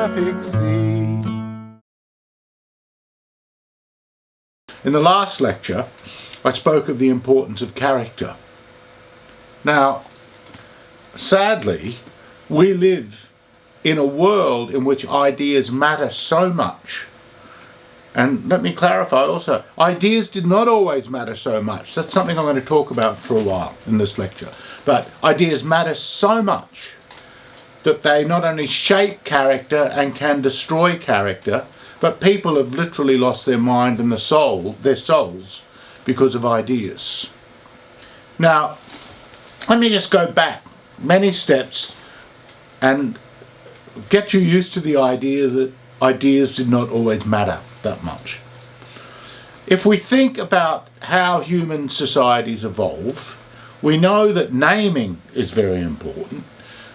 perfect sea. In the last lecture, I spoke of the importance of character. Now, sadly, we live in a world in which ideas matter so much. And let me clarify also, ideas did not always matter so much. That's something I'm going to talk about for a while in this lecture. But ideas matter so much that they not only shape character and can destroy character, but people have literally lost their mind and their souls, because of ideas. Now, let me just go back many steps and get you used to the idea that ideas did not always matter that much. If we think about how human societies evolve, we know that naming is very important.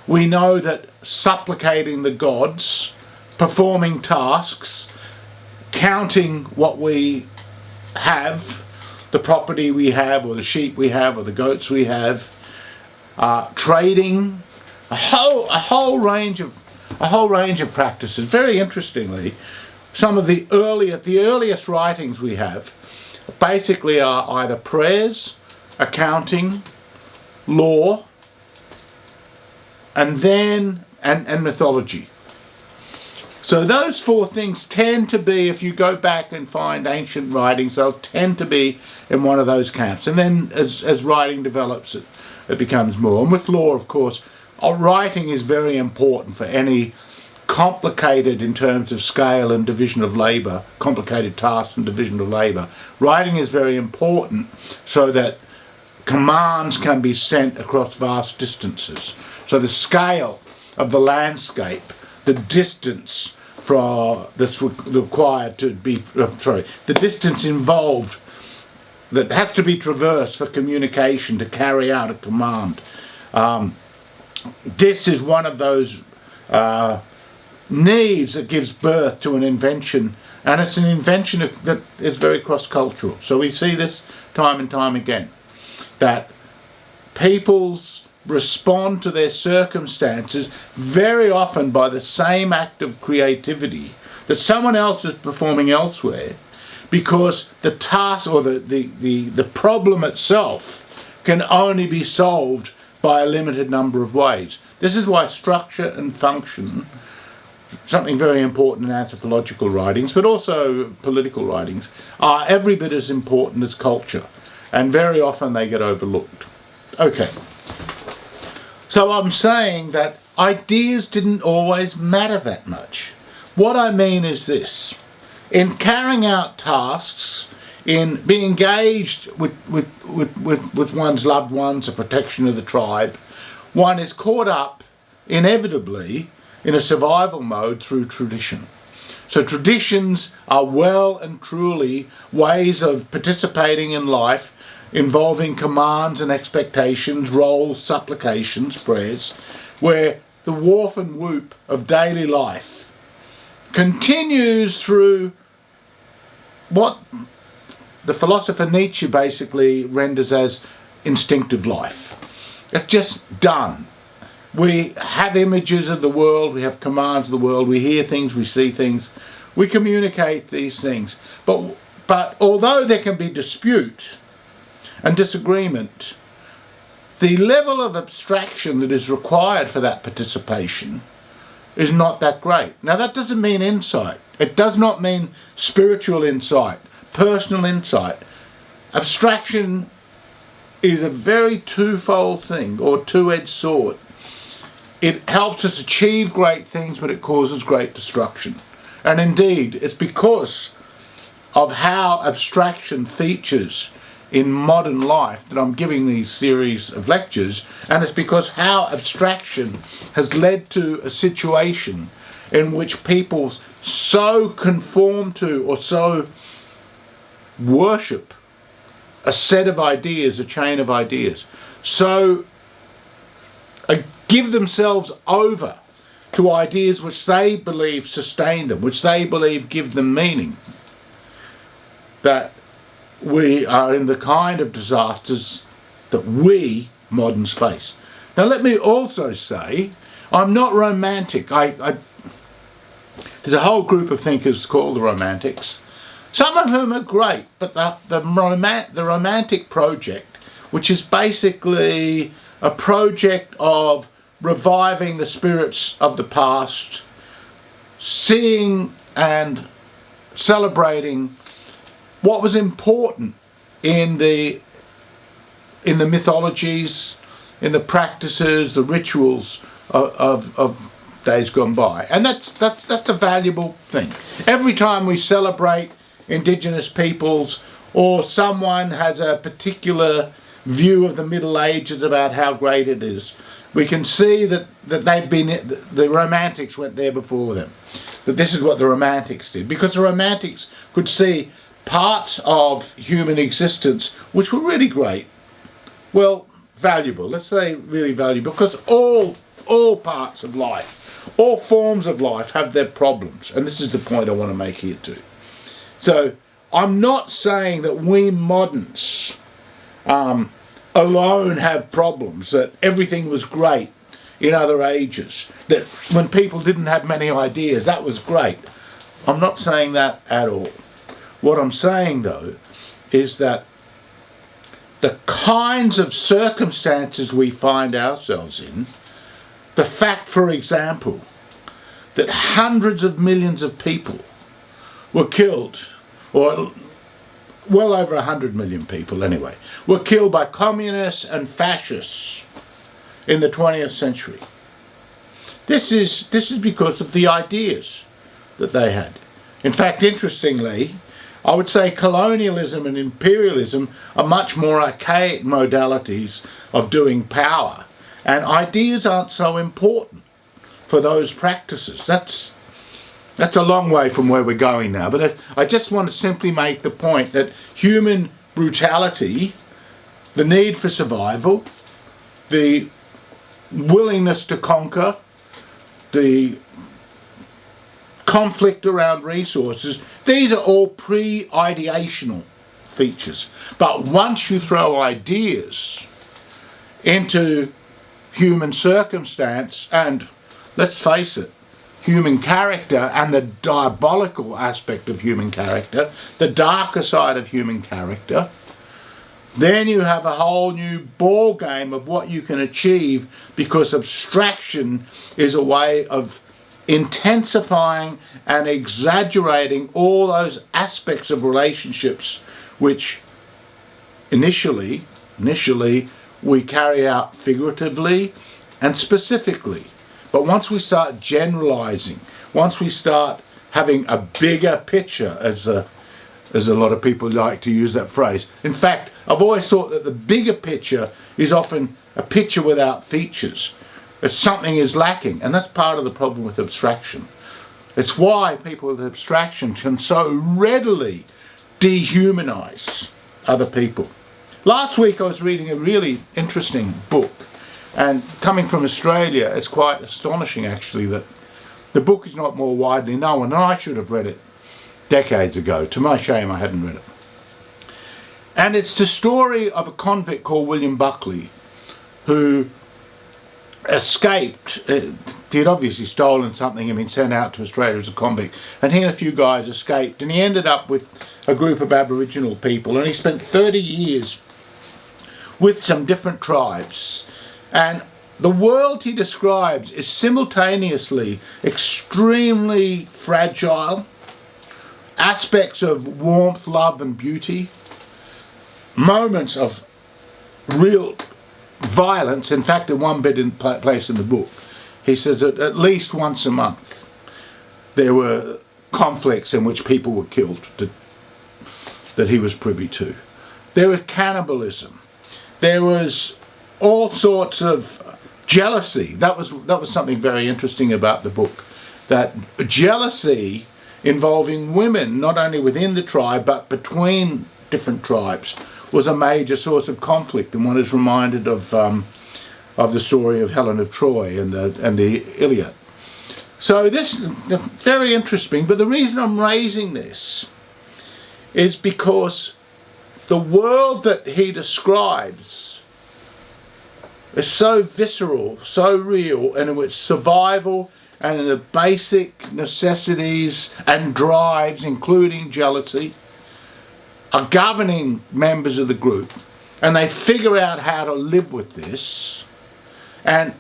We know that supplicating the gods, performing tasks, counting what we have, the property we have, or the sheep we have, or the goats we have, trading, a whole range of practices. Very interestingly, some of the earliest writings we have basically are either prayers, accounting, law, and mythology. So those four things tend to be, if you go back and find ancient writings, they'll tend to be in one of those camps. And then as writing develops, it becomes more. And with law, of course, writing is very important for any complicated, in terms of scale and division of labour, complicated tasks and division of labour. Writing is very important so that commands can be sent across vast distances. So the scale of the landscape, the distance that's required to be, the distance involved that has to be traversed for communication to carry out a command. This is one of those needs that gives birth to an invention, and it's an invention that is very cross-cultural. So we see this time and time again, that peoples respond to their circumstances very often by the same act of creativity that someone else is performing elsewhere, because the task or the problem itself can only be solved by a limited number of ways. This is why structure and function, something very important in anthropological writings, but also political writings, are every bit as important as culture, and very often they get overlooked. Okay. So I'm saying that ideas didn't always matter that much. What I mean is this: in carrying out tasks, in being engaged with one's loved ones, the protection of the tribe, one is caught up inevitably in a survival mode through tradition. So traditions are well and truly ways of participating in life, involving commands and expectations, roles, supplications, prayers, where the warp and whoop of daily life continues through what the philosopher Nietzsche basically renders as instinctive life. It's just done. We have images of the world, we have commands of the world, we hear things, we see things, we communicate these things. But although there can be dispute and disagreement, the level of abstraction that is required for that participation is not that great. Now, that doesn't mean insight. It does not mean spiritual insight, personal insight. Abstraction is a very twofold thing, or two-edged sword. It helps us achieve great things, but it causes great destruction. And indeed, it's because of how abstraction features in modern life that I'm giving these series of lectures, and it's because how abstraction has led to a situation in which people so conform to or so worship a set of ideas, a chain of ideas, so give themselves over to ideas which they believe sustain them, which they believe give them meaning, that we are in the kind of disasters that we moderns face. Now, let me also say, I'm not romantic. There's a whole group of thinkers called the Romantics. Some of whom are great, but the Romantic project, which is basically a project of reviving the spirits of the past, seeing and celebrating what was important in the mythologies, in the practices, the rituals of days gone by. And that's a valuable thing. Every time we celebrate Indigenous peoples, or someone has a particular view of the Middle Ages about how great it is, we can see that the Romantics went there before them. That this is what the Romantics did. Because the Romantics could see parts of human existence which were really great. Well, valuable. Let's say really valuable. Because all parts of life, all forms of life have their problems. And this is the point I want to make here too. So I'm not saying that we moderns alone have problems, that everything was great in other ages, that when people didn't have many ideas, that was great. I'm not saying that at all. What I'm saying, though, is that the kinds of circumstances we find ourselves in, the fact, for example, that hundreds of millions of people were killed, or well over 100 million people anyway, were killed by communists and fascists in the 20th century. This is because of the ideas that they had. In fact, interestingly, I would say colonialism and imperialism are much more archaic modalities of doing power, and ideas aren't so important for those practices. That's a long way from where we're going now, but I just want to simply make the point that human brutality, the need for survival, the willingness to conquer, the conflict around resources, these are all pre-ideational features. But once you throw ideas into human circumstance and, let's face it, human character and the diabolical aspect of human character, the darker side of human character, then you have a whole new ball game of what you can achieve, because abstraction is a way of intensifying and exaggerating all those aspects of relationships which initially we carry out figuratively and specifically. But once we start generalizing, once we start having a bigger picture, as a lot of people like to use that phrase. In fact, I've always thought that the bigger picture is often a picture without features. That something is lacking, and that's part of the problem with abstraction. It's why people with abstraction can so readily dehumanize other people. Last week I was reading a really interesting book, and coming from Australia, it's quite astonishing actually that the book is not more widely known, and I should have read it decades ago. To my shame, I hadn't read it. And it's the story of a convict called William Buckley, who escaped. He had obviously stolen something and been sent out to Australia as a convict, and he and a few guys escaped, and he ended up with a group of Aboriginal people, and he spent 30 years with some different tribes. And the world he describes is simultaneously extremely fragile, aspects of warmth, love and beauty, moments of real violence. In fact, in one bit in place in the book, he says that at least once a month there were conflicts in which people were killed that he was privy to. There was cannibalism. There was all sorts of jealousy. That was something very interesting about the book, that jealousy involving women, not only within the tribe but between different tribes, was a major source of conflict. And one is reminded of the story of Helen of Troy and the Iliad. So this is very interesting, but the reason I'm raising this is because the world that he describes is so visceral, so real, and in which survival and the basic necessities and drives, including jealousy, are governing members of the group, and they figure out how to live with this. And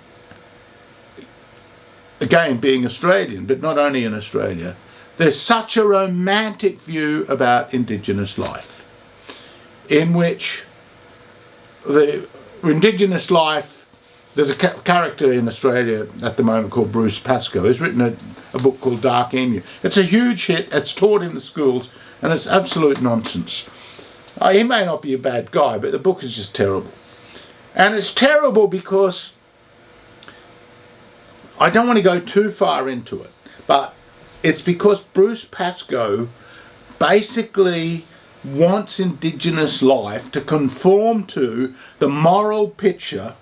again, being Australian, but not only in Australia, there's such a romantic view about Indigenous life, in which the Indigenous life, there's a character in Australia at the moment called Bruce Pascoe. He's written a book called Dark Emu. It's a huge hit, it's taught in the schools, and it's absolute nonsense. He may not be a bad guy, but the book is just terrible. And it's terrible because, I don't want to go too far into it, but it's because Bruce Pascoe basically wants Indigenous life to conform to the moral picture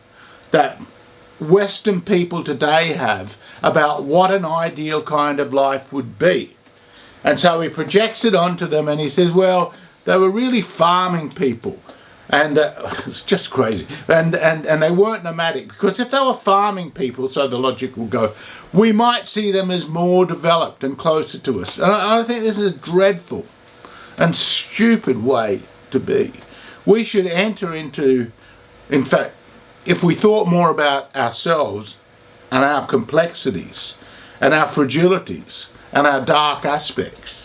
that Western people today have about what an ideal kind of life would be. And so he projects it onto them, and he says, well, they were really farming people. And it's just crazy. And they weren't nomadic, because if they were farming people, so the logic will go, we might see them as more developed and closer to us. And I think this is a dreadful and stupid way to be. We should enter into, in fact, if we thought more about ourselves and our complexities and our fragilities and our dark aspects,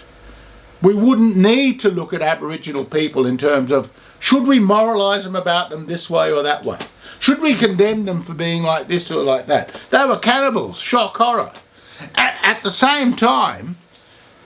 we wouldn't need to look at Aboriginal people in terms of, should we moralise them about them this way or that way? Should we condemn them for being like this or like that? They were cannibals, shock horror. At the same time,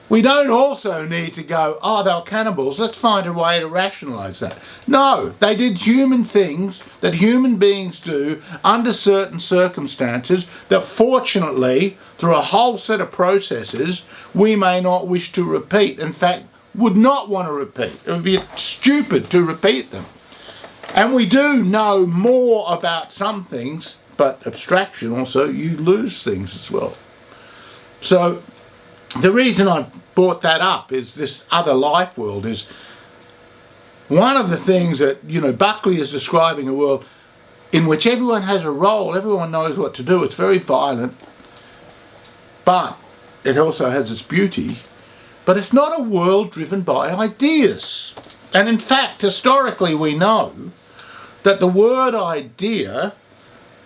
we don't also need to go, oh, they were cannibals, let's find a way to rationalise that. No, they did human things that human beings do under certain circumstances that fortunately, through a whole set of processes, we may not wish to repeat. In fact, would not want to repeat. It would be stupid to repeat them. And we do know more about some things, but abstraction also, you lose things as well. So the reason I brought that up is this other life world is one of the things that, Buckley is describing a world in which everyone has a role, everyone knows what to do. It's very violent, but it also has its beauty. But it's not a world driven by ideas. And in fact, historically, we know that the word idea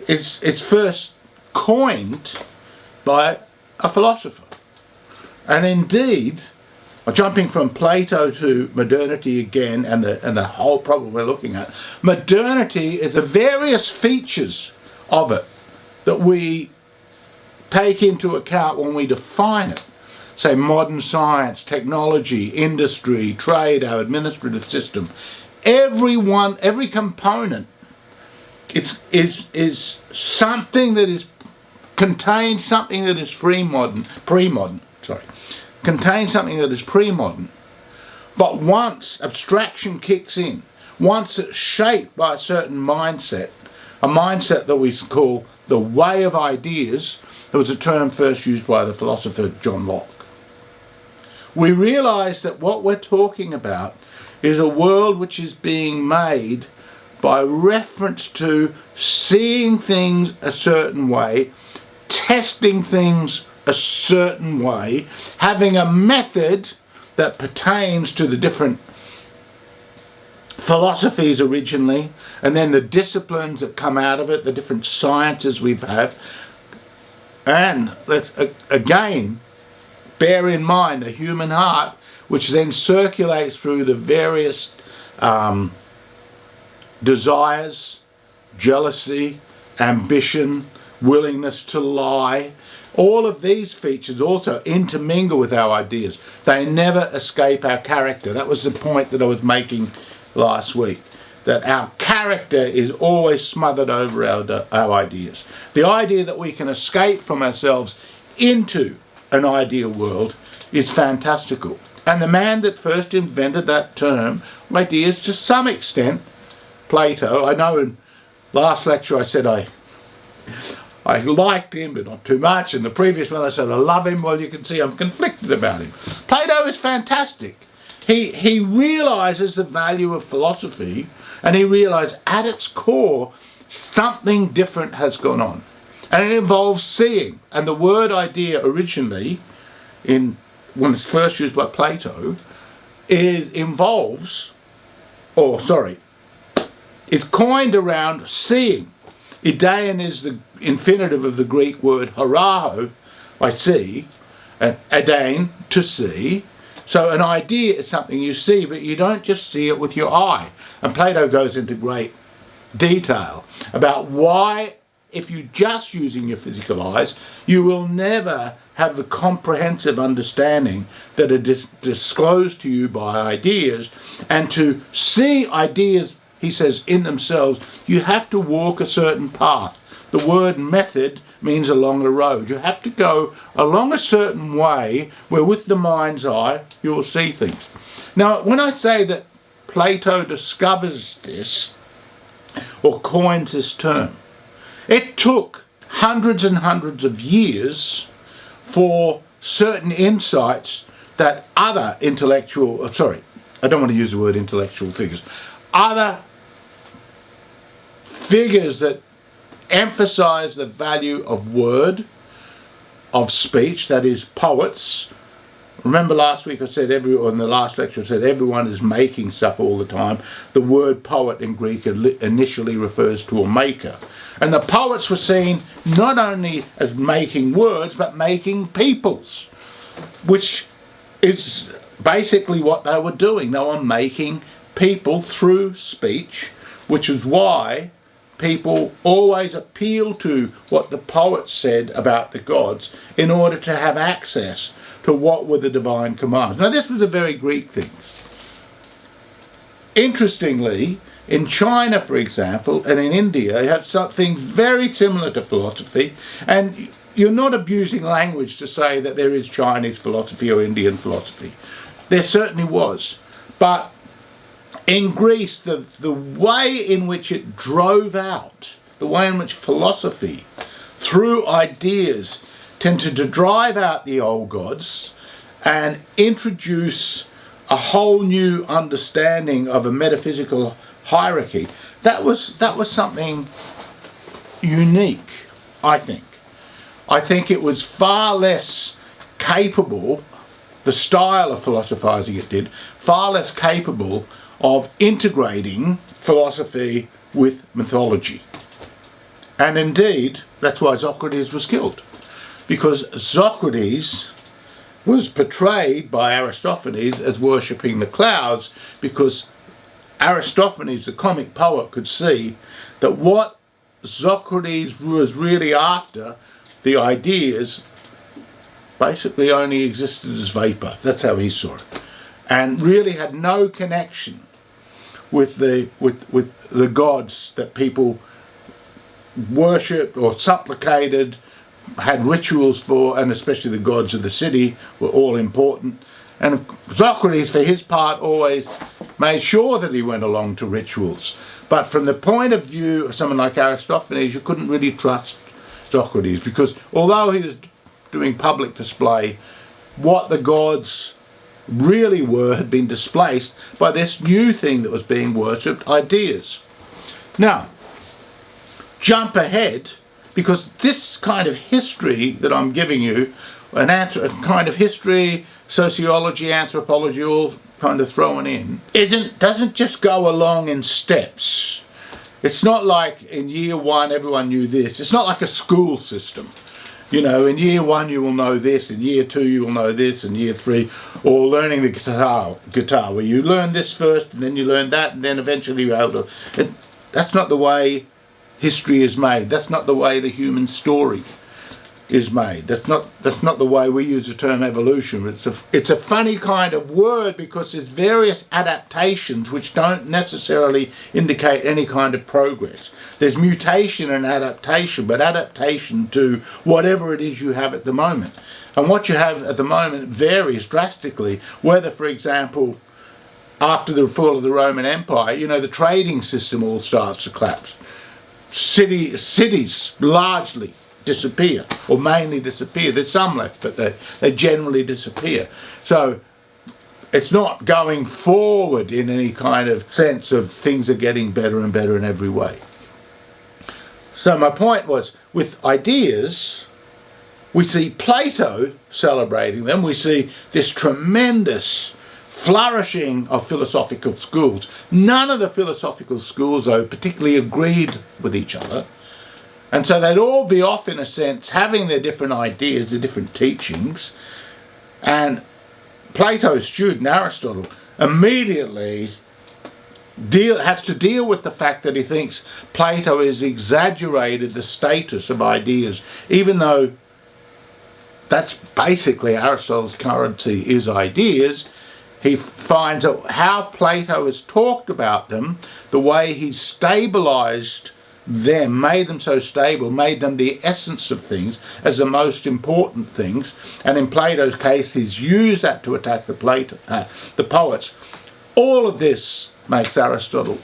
is first coined by a philosopher. And indeed, jumping from Plato to modernity again, and the whole problem we're looking at, modernity is the various features of it that we take into account when we define it. Say modern science, technology, industry, trade, our administrative system. Every component is something that contains something that is contains something that is pre-modern. But once abstraction kicks in, once it's shaped by a certain mindset, a mindset that we call the way of ideas, there was a term first used by the philosopher John Locke. We realise that what we're talking about is a world which is being made by reference to seeing things a certain way, testing things a certain way, having a method that pertains to the different philosophies originally, and then the disciplines that come out of it, the different sciences we've had. And let's again bear in mind the human heart, which then circulates through the various desires, jealousy, ambition, willingness to lie. All of these features also intermingle with our ideas. They never escape our character. That was the point that I was making last week, that our character is always smothered over our ideas. The idea that we can escape from ourselves into an ideal world is fantastical. And the man that first invented that term, ideas, to some extent, Plato. I know in last lecture I said I liked him, but not too much. In the previous one I said I love him. Well, you can see I'm conflicted about him. Plato is fantastic. He realises the value of philosophy, and he realised at its core something different has gone on. And it involves seeing. And the word idea originally, when it's first used by Plato, is coined around seeing. Idein is the infinitive of the Greek word haraho, I see, and adain, to see. So an idea is something you see, but you don't just see it with your eye. And Plato goes into great detail about why, if you're just using your physical eyes, you will never have the comprehensive understanding that are disclosed to you by ideas. And to see ideas, he says, in themselves, you have to walk a certain path. The word method means along the road. You have to go along a certain way where with the mind's eye you will see things. Now, when I say that Plato discovers this or coins this term, it took hundreds and hundreds of years for certain insights that other I don't want to use the word intellectual figures, other figures that emphasize the value of word, of speech, that is poets. Remember last week I said, in the last lecture I said everyone is making stuff all the time. The word poet in Greek initially refers to a maker. And the poets were seen not only as making words, but making peoples, which is basically what they were doing. They were making people through speech, which is why people always appeal to what the poets said about the gods in order to have access to what were the divine commands. Now, this was a very Greek thing. Interestingly, in China, for example, and in India, you have something very similar to philosophy, and you're not abusing language to say that there is Chinese philosophy or Indian philosophy. There certainly was. But in Greece, the way in which it drove out, the way in which philosophy, through ideas, tended to drive out the old gods and introduce a whole new understanding of a metaphysical hierarchy, that was something unique, I think. I think it was far less capable, the style of philosophizing it did, far less capable of integrating philosophy with mythology. And indeed, that's why Socrates was killed. Because Socrates was portrayed by Aristophanes as worshipping the clouds, because Aristophanes, the comic poet, could see that what Socrates was really after, the ideas, basically only existed as vapor. That's how he saw it. And really had no connection with the gods that people worshipped or supplicated, had rituals for, and especially the gods of the city were all important. And Socrates, for his part, always made sure that he went along to rituals. But from the point of view of someone like Aristophanes, you couldn't really trust Socrates, because although he was doing public display, what the gods really were had been displaced by this new thing that was being worshipped, ideas. Now, jump ahead, because this kind of history that I'm giving you, a kind of history, sociology, anthropology, all kind of thrown in, doesn't just go along in steps. It's not like in year one everyone knew this. It's not like a school system. You know, in year one you will know this, in year two you will know this, in year three, or learning the guitar, where you learn this first and then you learn that and then eventually you're able to. That's not the way history is made. That's not the way the human story is made. That's not the way we use the term evolution. It's a funny kind of word, because there's various adaptations which don't necessarily indicate any kind of progress. There's mutation and adaptation, but adaptation to whatever it is you have at the moment. And what you have at the moment varies drastically, whether, for example, after the fall of the Roman Empire, you know, the trading system all starts to collapse. Cities largely disappear, or mainly disappear. There's some left, but they generally disappear. So it's not going forward in any kind of sense of things are getting better and better in every way. So my point was, with ideas, we see Plato celebrating them. We see this tremendous flourishing of philosophical schools. None of the philosophical schools, though, particularly agreed with each other. And so they'd all be off, in a sense, having their different ideas, their different teachings. And Plato's student, Aristotle, immediately has to deal with the fact that he thinks Plato has exaggerated the status of ideas, even though that's basically Aristotle's currency is ideas. He finds out how Plato has talked about them, the way he's stabilized them, made them so stable, made them the essence of things as the most important things. And in Plato's case, he's used that to attack the poets. All of this makes Aristotle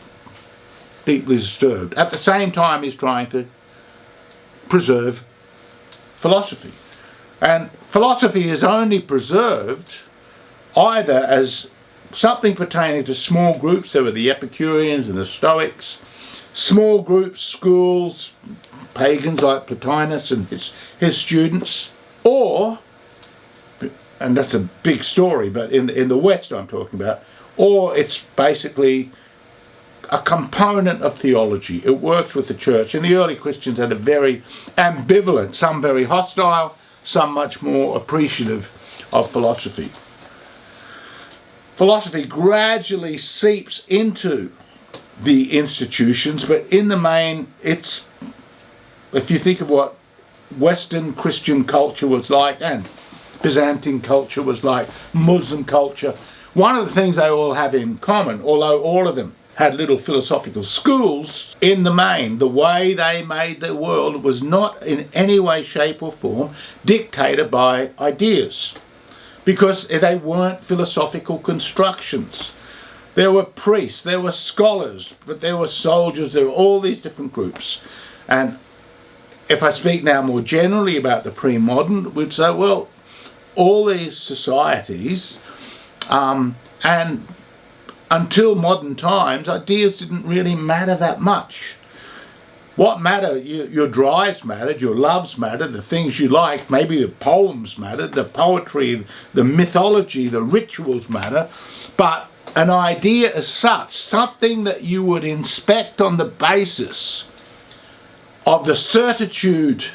deeply disturbed. At the same time, he's trying to preserve philosophy. And philosophy is only preserved either as something pertaining to small groups. There were the Epicureans and the Stoics, small groups, schools, pagans like Plotinus and his students, or, and that's a big story, but in the West I'm talking about, or it's basically a component of theology. It works with the church. And the early Christians had a very ambivalent, some very hostile, some much more appreciative of philosophy. Philosophy gradually seeps into the institutions, but in the main, it's, if you think of what Western Christian culture was like, and Byzantine culture was like, Muslim culture, one of the things they all have in common, although all of them had little philosophical schools, in the main, the way they made their world was not in any way, shape or form dictated by ideas, because they weren't philosophical constructions. There were priests, there were scholars, but there were soldiers, there were all these different groups. And if I speak now more generally about the pre-modern, we'd say, well, all these societies, and until modern times, ideas didn't really matter that much. What mattered, your drives mattered, your loves mattered, the things you liked, maybe the poems mattered, the poetry, the mythology, the rituals matter, but an idea as such, something that you would inspect on the basis of the certitude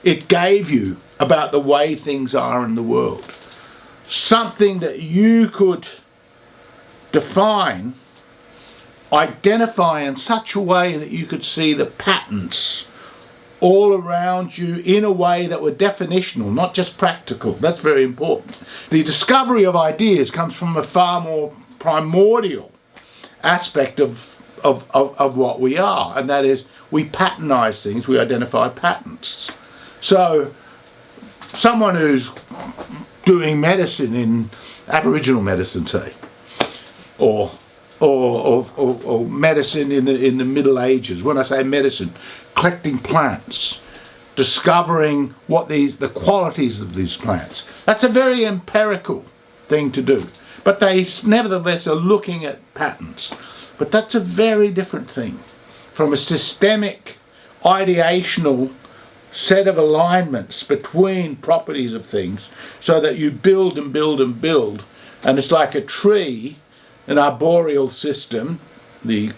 it gave you about the way things are in the world. Something that you could define, identify in such a way that you could see the patterns all around you in a way that were definitional, not just practical. That's very important. The discovery of ideas comes from a far more primordial aspect of what we are, and that is we patternize things, we identify patterns. So someone who's doing medicine in Aboriginal medicine, say, or medicine in the Middle Ages. When I say medicine, collecting plants, discovering what the qualities of these plants. That's a very empirical thing to do. But they nevertheless are looking at patterns. But that's a very different thing from a systemic, ideational set of alignments between properties of things, so that you build and build and build. And it's like a tree, an arboreal system. The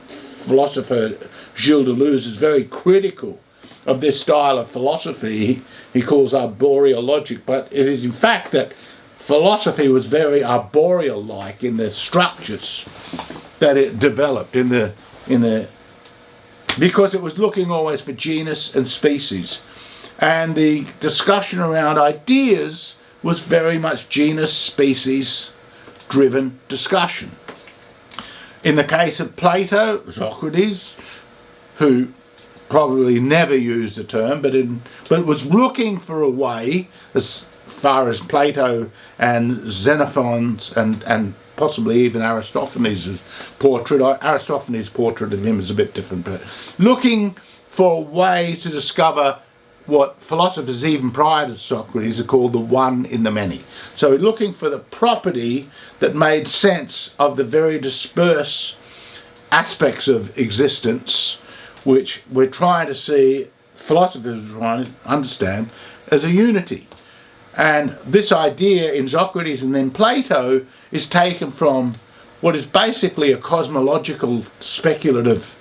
philosopher Gilles Deleuze is very critical of this style of philosophy he calls arboreal logic, but it is in fact that philosophy was very arboreal-like in the structures that it developed because it was looking always for genus and species. And the discussion around ideas was very much genus-species driven discussion. In the case of Plato, Socrates, who probably never used the term, but was looking for a way, as far as Plato and Xenophon's and possibly even Aristophanes' portrait. Aristophanes' portrait of him is a bit different, but looking for a way to discover what philosophers even prior to Socrates are called the one in the many. So looking for the property that made sense of the very dispersed aspects of existence, which we're trying to see, philosophers are trying to understand as a unity. And this idea in Socrates and then Plato is taken from what is basically a cosmological speculative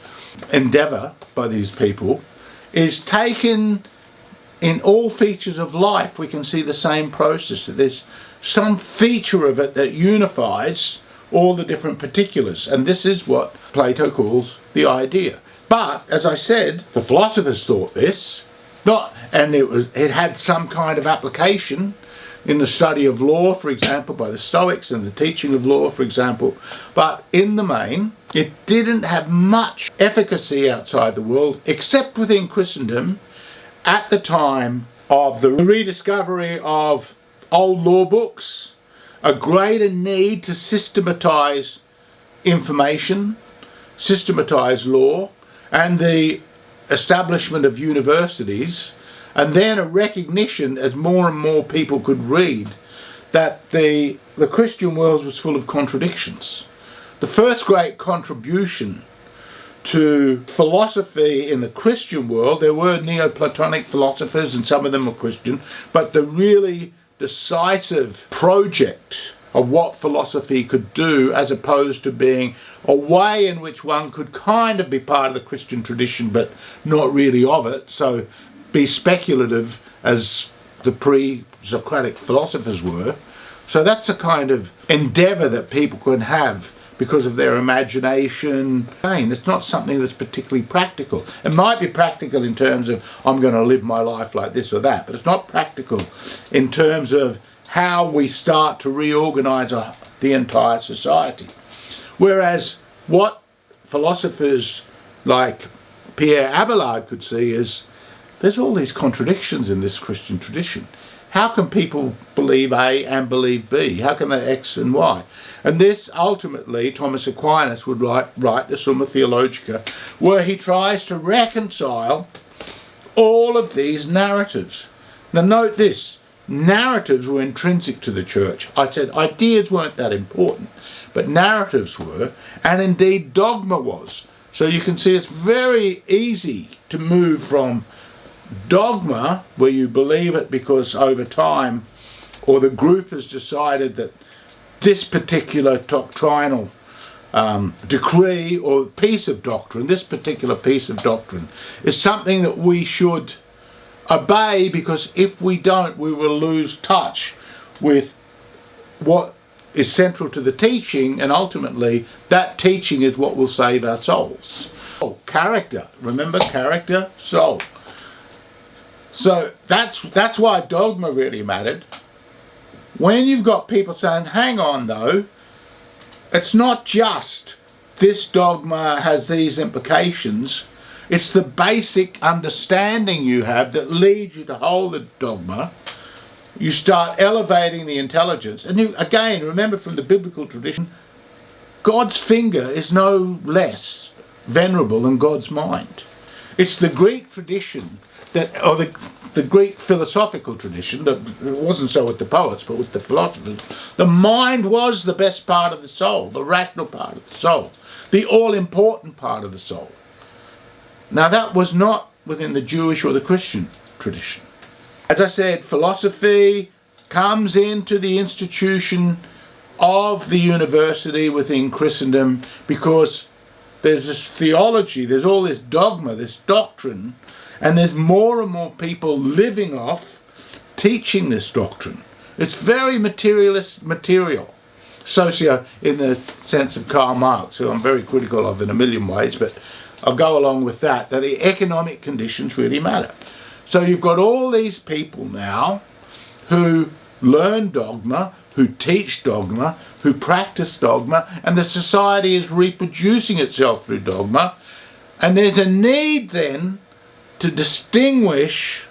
endeavour by these people, is taken in all features of life. We can see the same process, that there's some feature of it that unifies all the different particulars, and this is what Plato calls the idea. But as I said, the philosophers thought this, and it had some kind of application in the study of law, for example, by the Stoics, and the teaching of law, for example, but in the main it didn't have much efficacy outside the world, except within Christendom at the time of the rediscovery of old law books, a greater need to systematise information, systematise law, and the establishment of universities, and then a recognition, as more and more people could read, that the Christian world was full of contradictions. The first great contribution to philosophy in the Christian world, there were Neoplatonic philosophers and some of them were Christian, but the really decisive project of what philosophy could do, as opposed to being a way in which one could kind of be part of the Christian tradition but not really of it, so be speculative as the pre-Socratic philosophers were. So that's a kind of endeavour that people could have because of their imagination. It's not something that's particularly practical. It might be practical in terms of I'm going to live my life like this or that, but it's not practical in terms of how we start to reorganise the entire society. Whereas what philosophers like Pierre Abelard could see is there's all these contradictions in this Christian tradition. How can people believe A and believe B? How can they X and Y? And this ultimately, Thomas Aquinas would write the Summa Theologica, where he tries to reconcile all of these narratives. Now note this, narratives were intrinsic to the church. I said ideas weren't that important, but narratives were, and indeed dogma was. So you can see it's very easy to move from dogma, where you believe it because over time, or the group has decided that this particular doctrinal decree or piece of doctrine, this particular piece of doctrine, is something that we should obey, because if we don't, we will lose touch with what is central to the teaching, and ultimately that teaching is what will save our souls. Oh, character. Remember, character, soul. So that's why dogma really mattered. When you've got people saying, hang on though, it's not just this dogma has these implications, it's the basic understanding you have that leads you to hold the dogma. You start elevating the intelligence. And you, again, remember from the biblical tradition, God's finger is no less venerable than God's mind. It's the Greek tradition or the Greek philosophical tradition, that it wasn't so with the poets but with the philosophers. The mind was the best part of the soul, the rational part of the soul, the all-important part of the soul. Now that was not within the Jewish or the Christian tradition. As I said, philosophy comes into the institution of the university within Christendom because there's this theology, there's all this dogma, this doctrine, and there's more and more people living off teaching this doctrine. It's very material, socio in the sense of Karl Marx, who I'm very critical of in a million ways, but I'll go along with that the economic conditions really matter. So you've got all these people now who learn dogma, who teach dogma, who practice dogma, and the society is reproducing itself through dogma, and there's a need then to distinguish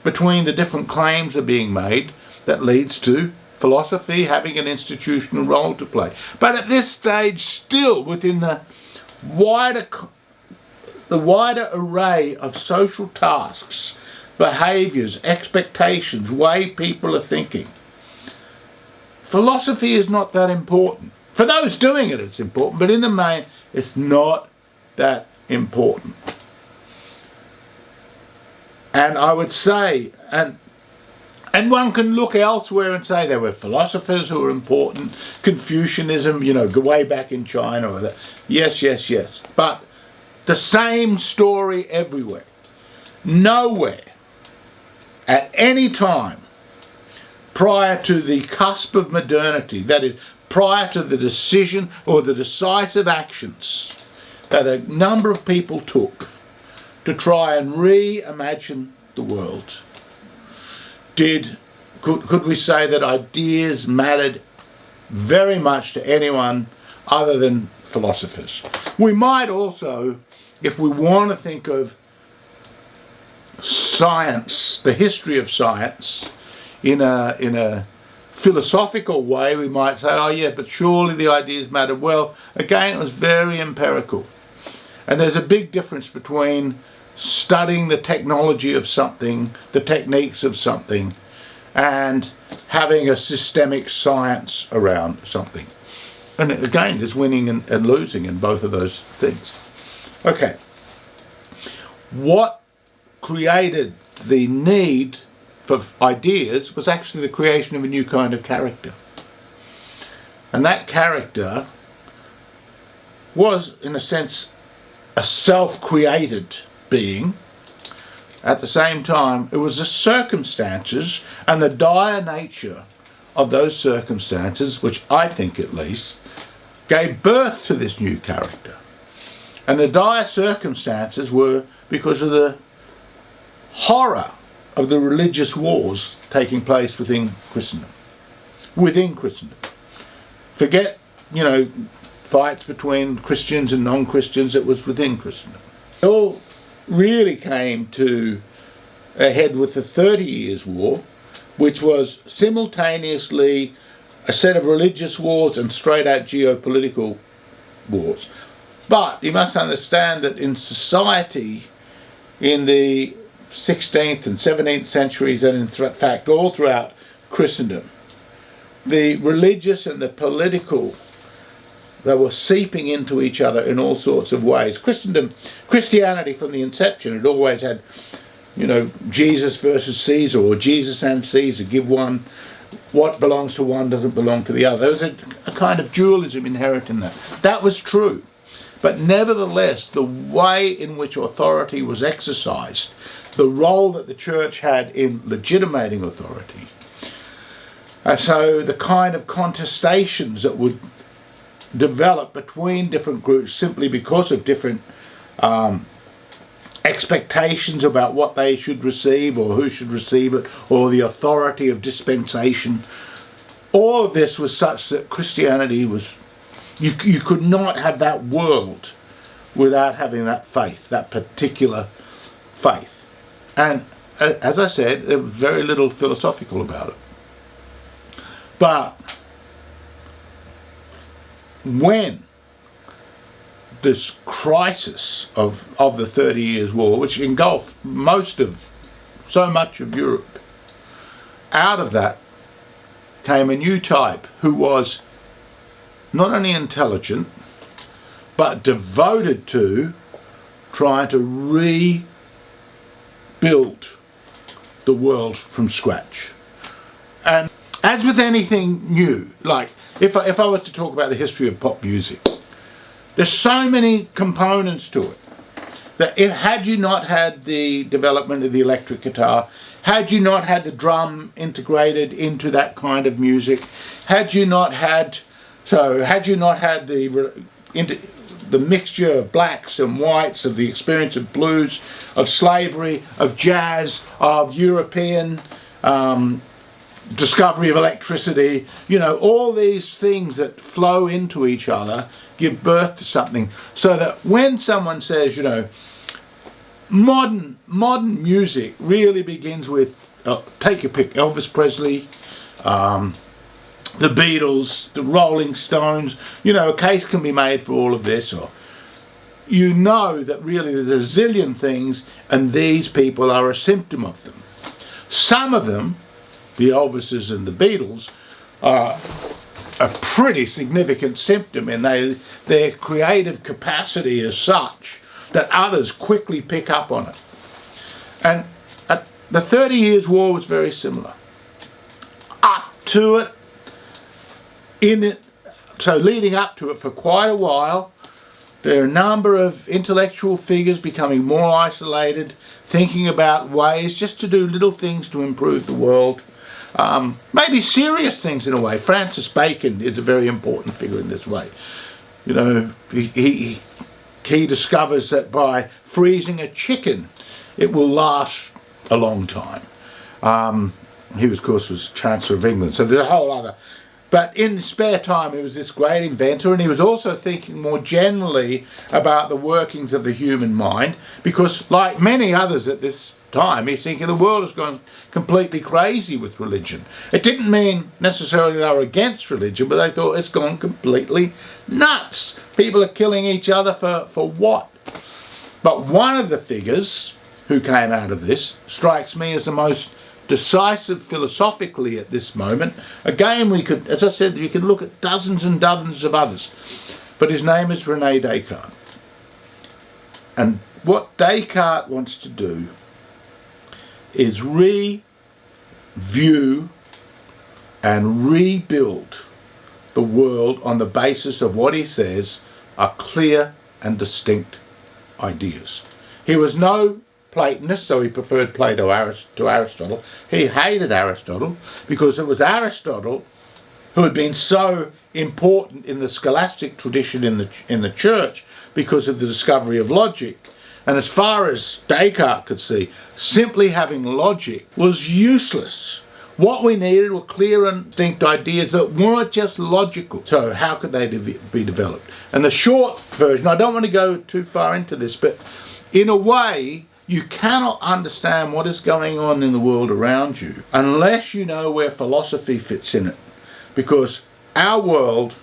between the different claims that are being made that leads to philosophy having an institutional role to play. But at this stage, still within the wider array of social tasks, behaviours, expectations, way people are thinking, philosophy is not that important. For those doing it, it's important, but in the main, it's not that important. And I would say, and one can look elsewhere and say there were philosophers who were important, Confucianism, you know, go way back in China or that. Yes, yes, yes. But the same story everywhere. Nowhere, at any time, prior to the cusp of modernity, that is, prior to the decision or the decisive actions that a number of people took to try and reimagine the world, could we say that ideas mattered very much to anyone other than philosophers. We might also, if we want to think of science, the history of science, in a philosophical way, we might say, oh yeah, but surely the ideas mattered. Well, again, it was very empirical. And there's a big difference between studying the technology of something, the techniques of something, and having a systemic science around something. And again, there's winning and losing in both of those things. Okay. What created the need for ideas was actually the creation of a new kind of character. And that character was, in a sense, a self-created being. At the same time, it was the circumstances and the dire nature of those circumstances, which I think at least, gave birth to this new character. And the dire circumstances were because of the horror of the religious wars taking place within Christendom. Forget, you know, fights between Christians and non-Christians, it was within Christendom. It all really came to a head with the 30 Years' War, which was simultaneously a set of religious wars and straight-out geopolitical wars. But you must understand that in society, in the 16th and 17th centuries, and in fact all throughout Christendom, the religious and the political, they were seeping into each other in all sorts of ways. Christianity from the inception had always had, you know, Jesus versus Caesar, or Jesus and Caesar, give one, what belongs to one doesn't belong to the other. There was a kind of dualism inherent in that. That was true. But nevertheless, the way in which authority was exercised, the role that the church had in legitimating authority, so the kind of contestations that would develop between different groups simply because of different expectations about what they should receive or who should receive it, or the authority of dispensation. All of this was such that Christianity was, you could not have that world without having that faith, that particular faith. And as I said, there was very little philosophical about it. But when this crisis of the 30 Years' War, which engulfed so much of Europe, out of that came a new type who was not only intelligent, but devoted to trying to rebuild the world from scratch. And as with anything new, like if I was to talk about the history of pop music, there's so many components to it that had you not had the development of the electric guitar, had you not had the drum integrated into that kind of music, had you not had the mixture of blacks and whites, of the experience of blues, of slavery, of jazz, of European discovery of electricity, you know, all these things that flow into each other give birth to something. So that when someone says, you know, modern music really begins with, take your pick, Elvis Presley, the Beatles, the Rolling Stones, you know, a case can be made for all of this, or you know that really there's a zillion things and these people are a symptom of them. Some of them, the Elvises and the Beatles, are a pretty significant symptom in their creative capacity is such that others quickly pick up on it. And the 30 Years' War was very similar. Up to it, so leading up to it for quite a while, there are a number of intellectual figures becoming more isolated, thinking about ways just to do little things to improve the world. Maybe serious things in a way. Francis Bacon is a very important figure in this way. You know, he discovers that by freezing a chicken, it will last a long time. He, of course, was Chancellor of England, so there's a whole other... But in his spare time, he was this great inventor, and he was also thinking more generally about the workings of the human mind, because, like many others at this time, he's thinking the world has gone completely crazy with religion. It didn't mean necessarily they were against religion, but they thought it's gone completely nuts. People are killing each other for what? But one of the figures who came out of this strikes me as the most decisive philosophically at this moment. Again, we could, as I said, you can look at dozens and dozens of others, but his name is René Descartes. And what Descartes wants to do is review and rebuild the world on the basis of what he says are clear and distinct ideas. He was no Platonist, so he preferred Plato to Aristotle. He hated Aristotle because it was Aristotle who had been so important in the scholastic tradition in the church because of the discovery of logic. And as far as Descartes could see, simply having logic was useless. What we needed were clear and distinct ideas that weren't just logical. So how could they be developed? And the short version, I don't want to go too far into this, but in a way, you cannot understand what is going on in the world around you unless you know where philosophy fits in it. Because our world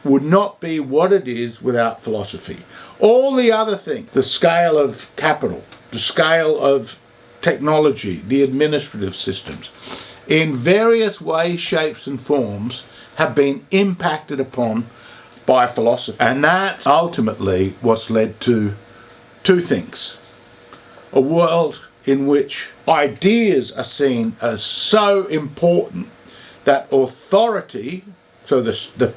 would not be what it is without philosophy. All the other things, the scale of capital, the scale of technology, the administrative systems, in various ways, shapes and forms have been impacted upon by philosophy. And that's ultimately what's led to two things. A world in which ideas are seen as so important that authority, so the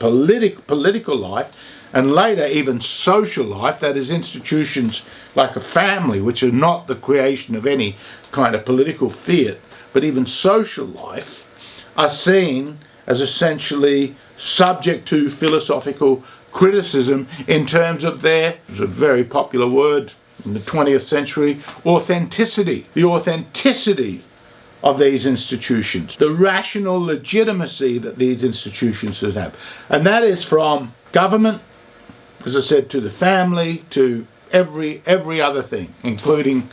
political life, and later even social life, that is institutions like a family, which are not the creation of any kind of political fiat, but even social life, are seen as essentially subject to philosophical criticism in terms of their, it's a very popular word in the 20th century, authenticity. The authenticity of these institutions, the rational legitimacy that these institutions should have. And that is from government, as I said, to the family, to every other thing, including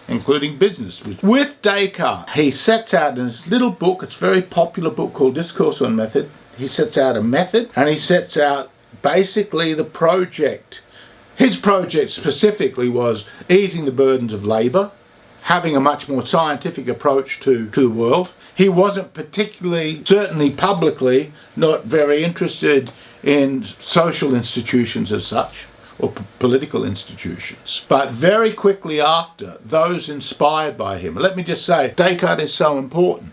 business. With Descartes, he sets out in his little book, it's a very popular book called Discourse on Method, he sets out a method, and he sets out basically the project. His project specifically was easing the burdens of labour, having a much more scientific approach to the world. He wasn't particularly, certainly publicly, not very interested in social institutions as such, or political institutions. But very quickly after, those inspired by him, let me just say, Descartes is so important.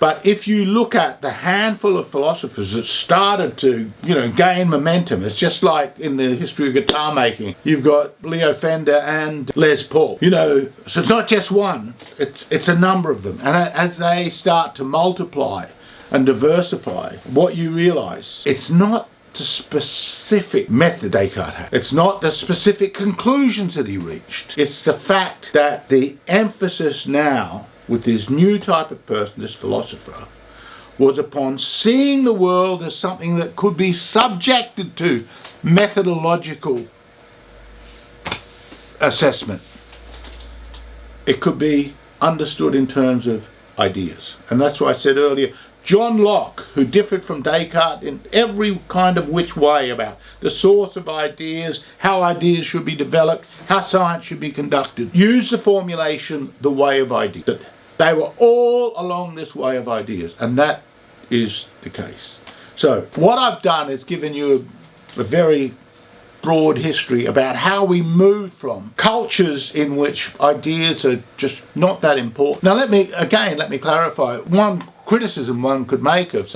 But if you look at the handful of philosophers that started to, gain momentum, it's just like in the history of guitar making. You've got Leo Fender and Les Paul. So it's not just one, it's a number of them. And as they start to multiply and diversify, what you realise, it's not the specific method Descartes had. It's not the specific conclusions that he reached. It's the fact that the emphasis now with this new type of person, this philosopher, was upon seeing the world as something that could be subjected to methodological assessment. It could be understood in terms of ideas. And that's why I said earlier, John Locke, who differed from Descartes in every kind of which way about the source of ideas, how ideas should be developed, how science should be conducted, used the formulation, the way of ideas. They were all along this way of ideas, and that is the case. So what I've done is given you a very broad history about how we moved from cultures in which ideas are just not that important. Now let me clarify. One criticism one could make of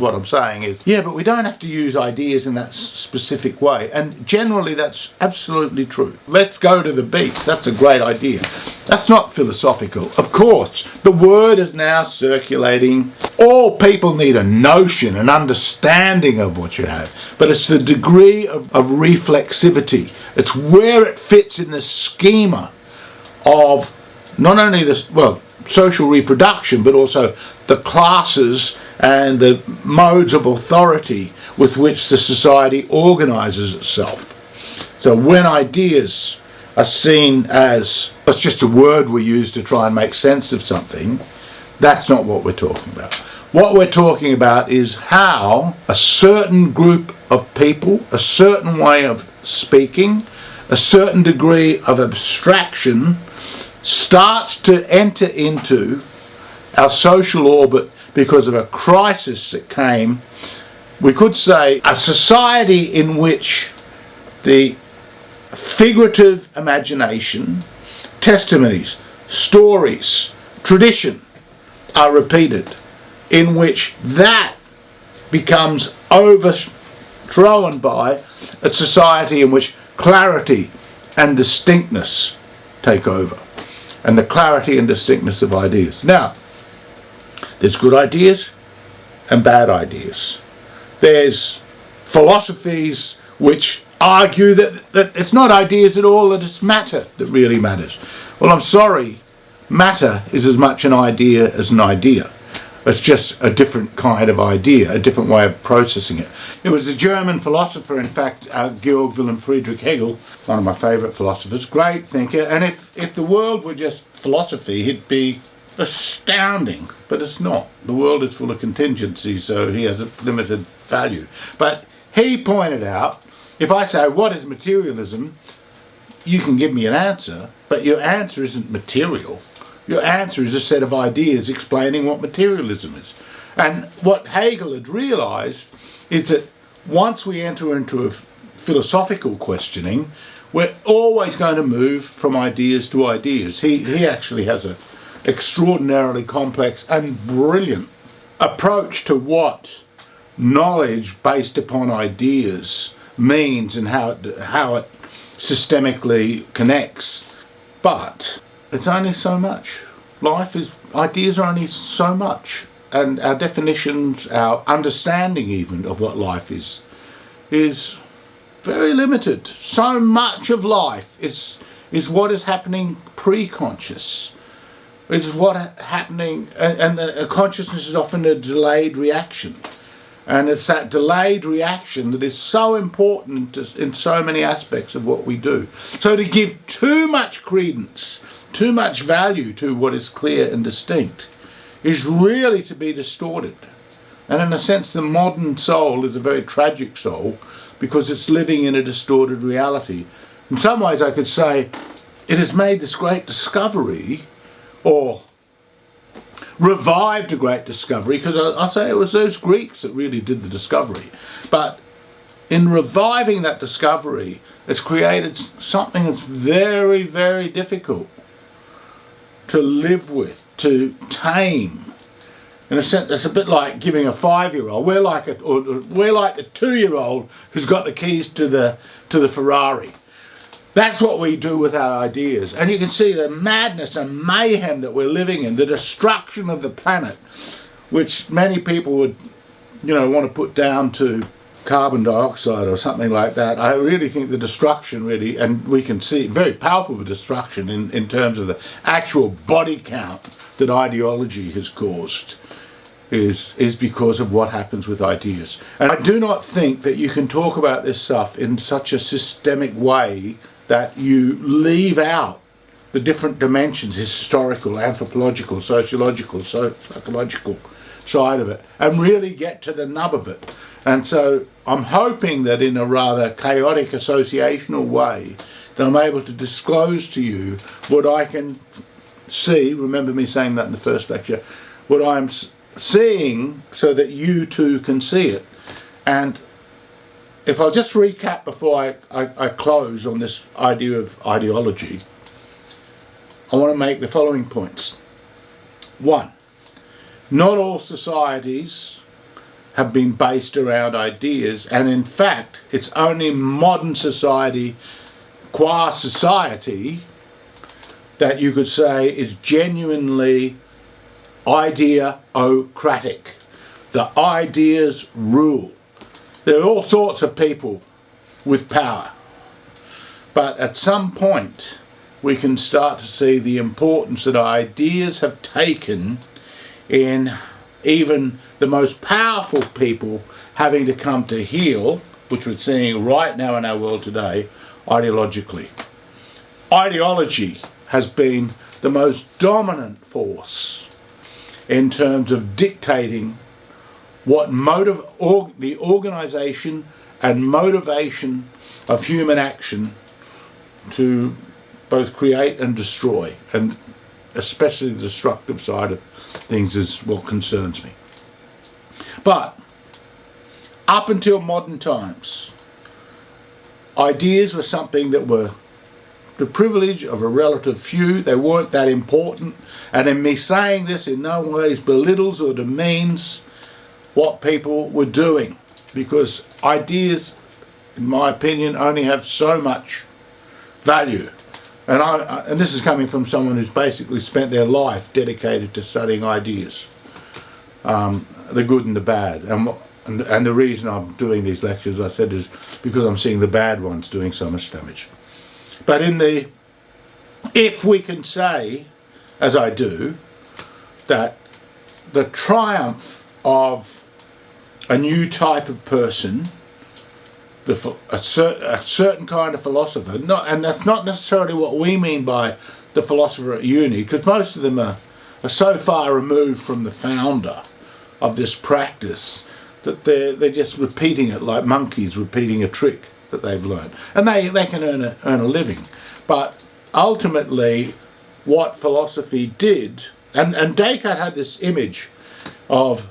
what I'm saying is, yeah, but we don't have to use ideas in that specific way, and generally that's absolutely true. Let's go to the beach, that's a great idea. That's not philosophical. Of course, the word is now circulating. All people need a notion, an understanding of what you have, but it's the degree of reflexivity. It's where it fits in the schema of not only this, social reproduction, but also the classes and the modes of authority with which the society organises itself. So when ideas are seen as, that's just a word we use to try and make sense of something, that's not what we're talking about. What we're talking about is how a certain group of people, a certain way of speaking, a certain degree of abstraction starts to enter into our social orbit because of a crisis that came. We could say a society in which the figurative imagination, testimonies, stories, tradition are repeated, in which that becomes overthrown by a society in which clarity and distinctness take over, and the clarity and distinctness of ideas. Now, there's good ideas and bad ideas. There's philosophies which argue that it's not ideas at all, that it's matter that really matters. Well, I'm sorry, matter is as much an idea as an idea. It's just a different kind of idea, a different way of processing it. It was a German philosopher, in fact, Georg Wilhelm Friedrich Hegel, one of my favourite philosophers, great thinker, and if the world were just philosophy, he'd be astounding, but it's not. The world is full of contingencies, so he has a limited value. But he pointed out, if I say, what is materialism? You can give me an answer, but your answer isn't material. Your answer is a set of ideas explaining what materialism is. And what Hegel had realised is that once we enter into a philosophical questioning, we're always going to move from ideas to ideas. He actually has an extraordinarily complex and brilliant approach to what knowledge based upon ideas means and how it systemically connects. But it's only so much. Ideas are only so much. And our definitions, our understanding even of what life is very limited. So much of life is what is happening pre-conscious. It's what happening, and the consciousness is often a delayed reaction. And it's that delayed reaction that is so important in so many aspects of what we do. So to give too much credence, too much value to what is clear and distinct is really to be distorted. And in a sense, the modern soul is a very tragic soul because it's living in a distorted reality. In some ways, I could say it has made this great discovery, or revived a great discovery, because I say it was those Greeks that really did the discovery. But in reviving that discovery, it's created something that's very, very difficult to live with, to tame. In a sense, it's a bit like giving a 5-year-old. We're like the 2-year-old who's got the keys to the Ferrari. That's what we do with our ideas. And you can see the madness and mayhem that we're living in, the destruction of the planet, which many people would, want to put down to carbon dioxide or something like that. I really think the destruction really, and we can see very palpable destruction in terms of the actual body count that ideology has caused, is because of what happens with ideas. And I do not think that you can talk about this stuff in such a systemic way that you leave out the different dimensions, historical, anthropological, sociological, psychological side of it, and really get to the nub of it. And so I'm hoping that in a rather chaotic associational way that I'm able to disclose to you what I can see, remember me saying that in the first lecture, what I'm seeing so that you too can see it. And if I'll just recap before I close on this idea of ideology, I want to make the following points. 1. Not all societies have been based around ideas, and in fact it's only modern society, qua society, that you could say is genuinely ideocratic. The ideas rule. There are all sorts of people with power, but at some point we can start to see the importance that ideas have taken in even the most powerful people having to come to heel, which we're seeing right now in our world today, ideologically. Ideology has been the most dominant force in terms of dictating what the organisation and motivation of human action to both create and destroy, and especially the destructive side of things is what concerns me. But up until modern times, ideas were something that were the privilege of a relative few. They weren't that important, and in me saying this in no ways belittles or demeans what people were doing, because ideas, in my opinion, only have so much value. And this is coming from someone who's basically spent their life dedicated to studying ideas, the good and the bad. And the reason I'm doing these lectures, I said, is because I'm seeing the bad ones doing so much damage. But if we can say, as I do, that the triumph of a new type of person, a certain kind of philosopher, and that's not necessarily what we mean by the philosopher at uni, because most of them are so far removed from the founder of this practice that they're just repeating it like monkeys repeating a trick that they've learned, and they can earn a living. But ultimately what philosophy did, and Descartes had this image of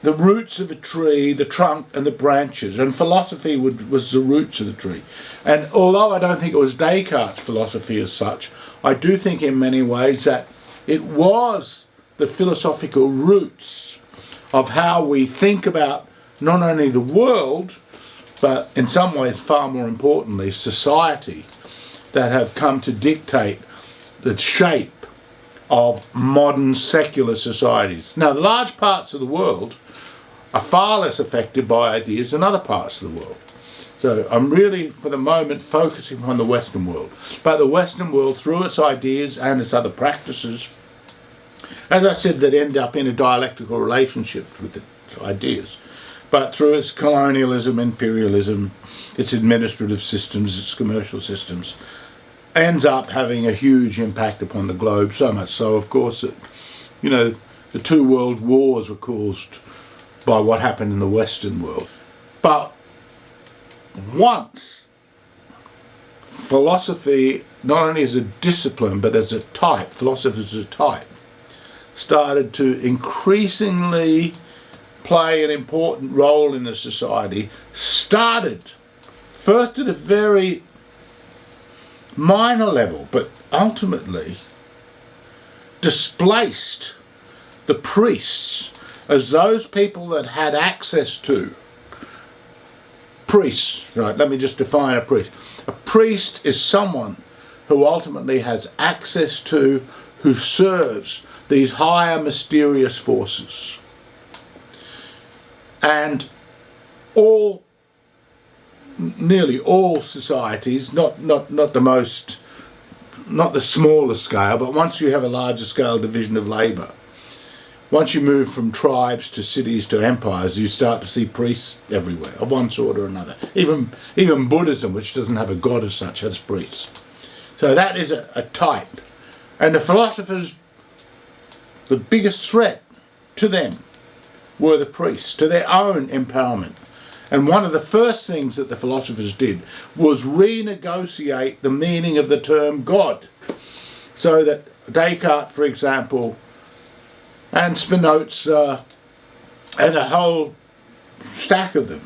the roots of a tree, the trunk and the branches, and philosophy was the roots of the tree. And although I don't think it was Descartes' philosophy as such, I do think in many ways that it was the philosophical roots of how we think about not only the world, but in some ways far more importantly society, that have come to dictate the shape of modern secular societies. Now, the large parts of the world are far less affected by ideas than other parts of the world. So I'm really, for the moment, focusing on the Western world. But the Western world, through its ideas and its other practices, as I said, that end up in a dialectical relationship with its ideas, but through its colonialism, imperialism, its administrative systems, its commercial systems, ends up having a huge impact upon the globe, so much so, of course, that, the 2 world wars were caused by what happened in the Western world. But once philosophy, not only as a discipline, but as a type, philosophers as a type, started to increasingly play an important role in the society, started first at a very minor level, but ultimately displaced the priests as those people that had access to priests. Right, let me just define a priest. A priest is someone who ultimately has access to, who serves these higher mysterious forces. And nearly all societies, not the smallest scale, but once you have a larger scale division of labour, once you move from tribes to cities to empires, you start to see priests everywhere, of one sort or another. Even Buddhism, which doesn't have a god as such, has priests. So that is a type. And the philosophers, the biggest threat to them were the priests, to their own empowerment. And one of the first things that the philosophers did was renegotiate the meaning of the term God. So that Descartes, for example, and Spinoza, and a whole stack of them,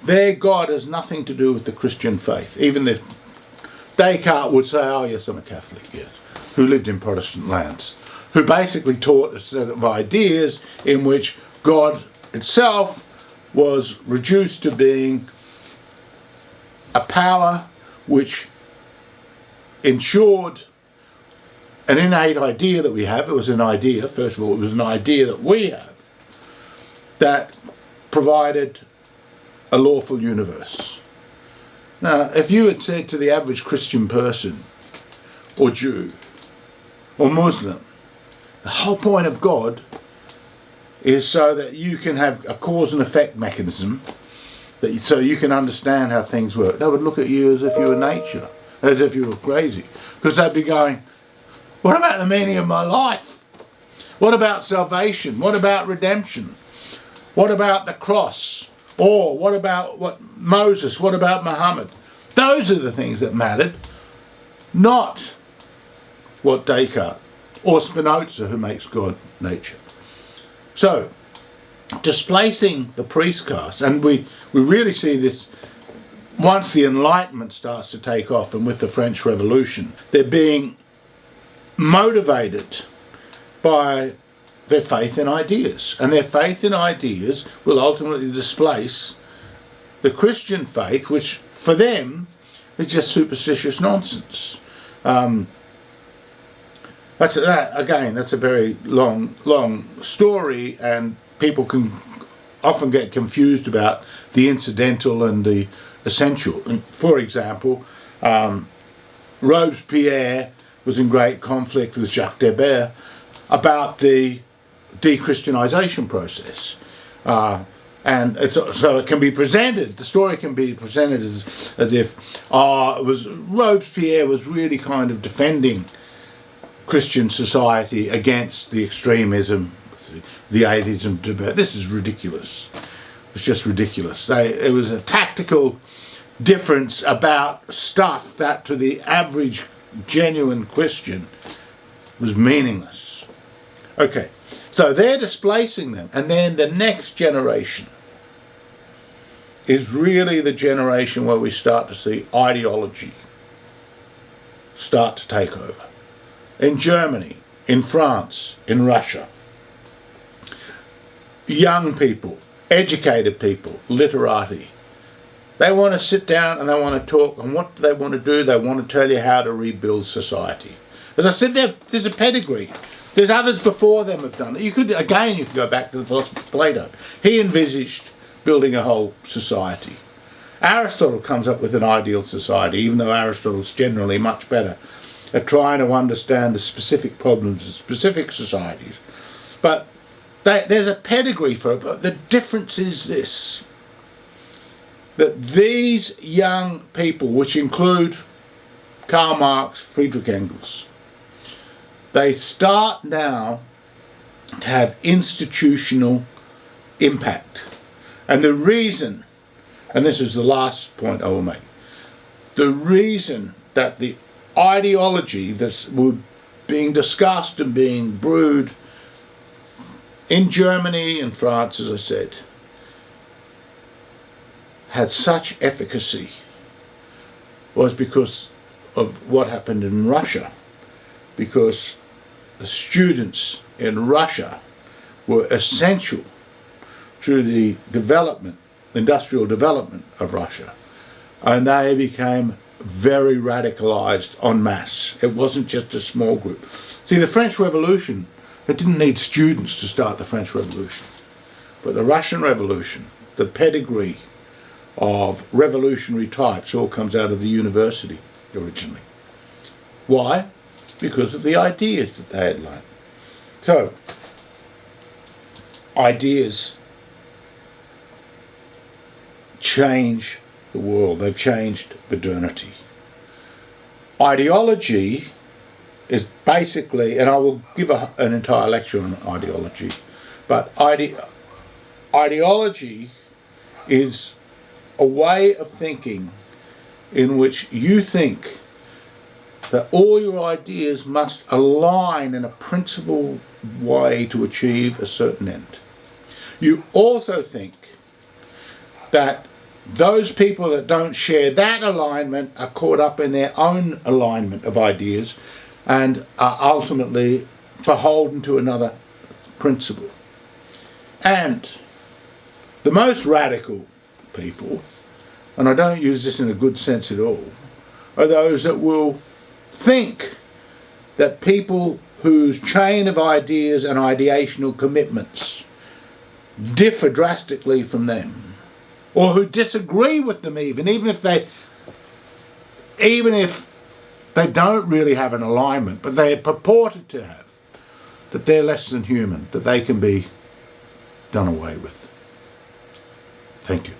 their God has nothing to do with the Christian faith. Even if Descartes would say, oh yes, I'm a Catholic, yes, who lived in Protestant lands, who basically taught a set of ideas in which God itself was reduced to being a power which ensured an innate idea that we have. It was an idea, first of all, it was an idea that we have that provided a lawful universe. Now, if you had said to the average Christian person, or Jew, or Muslim, the whole point of God is so that you can have a cause and effect mechanism, so you can understand how things work, they would look at you as if you were nature, as if you were crazy. Because they'd be going, what about the meaning of my life? What about salvation? What about redemption? What about the cross? Or what about Moses? What about Muhammad? Those are the things that mattered, not what Descartes or Spinoza, who makes God nature. So, displacing the priest caste, and we really see this once the Enlightenment starts to take off, and with the French Revolution, they're being motivated by their faith in ideas, and their faith in ideas will ultimately displace the Christian faith, which for them is just superstitious nonsense. That's a very long story, and people can often get confused about the incidental and the essential. And for example, Robespierre was in great conflict with Jacques Debert about the de-Christianization process. And so it can be presented, the story can be presented as if Robespierre was really kind of defending Christian society against the extremism, the atheism debate. This is ridiculous. It's just ridiculous. It was a tactical difference about stuff that to the average genuine Christian was meaningless. Okay, so they're displacing them, and then the next generation is really the generation where we start to see ideology start to take over. In Germany, in France, in Russia, young people, educated people, literati, they want to sit down and they want to talk, and what do they want to do? They want to tell you how to rebuild society. As I said, there's a pedigree. There's others before them have done it. You could go back to the philosopher Plato. He envisaged building a whole society. Aristotle comes up with an ideal society, even though Aristotle's generally much better at trying to understand the specific problems of specific societies. But there's a pedigree for it, but the difference is this, that these young people, which include Karl Marx, Friedrich Engels, they start now to have institutional impact. And the reason, and this is the last point I will make, the reason that the ideology that's being discussed and being brewed in Germany and France, as I said, had such efficacy was because of what happened in Russia, because the students in Russia were essential to the industrial development of Russia, and they became very radicalized en masse. It wasn't just a small group. See, the French Revolution, it didn't need students to start the French Revolution, but the Russian Revolution, the pedigree of revolutionary types, all comes out of the university originally. Why? Because of the ideas that they had learned. So, ideas change the world. They've changed modernity. Ideology is basically, and I will give an entire lecture on ideology, but ideology is a way of thinking in which you think that all your ideas must align in a principled way to achieve a certain end. You also think that those people that don't share that alignment are caught up in their own alignment of ideas and are ultimately beholden to another principle. And the most radical people, and I don't use this in a good sense at all, are those that will think that people whose chain of ideas and ideational commitments differ drastically from them, or who disagree with them even if they don't really have an alignment, but they are purported to have, that they're less than human, that they can be done away with. Thank you.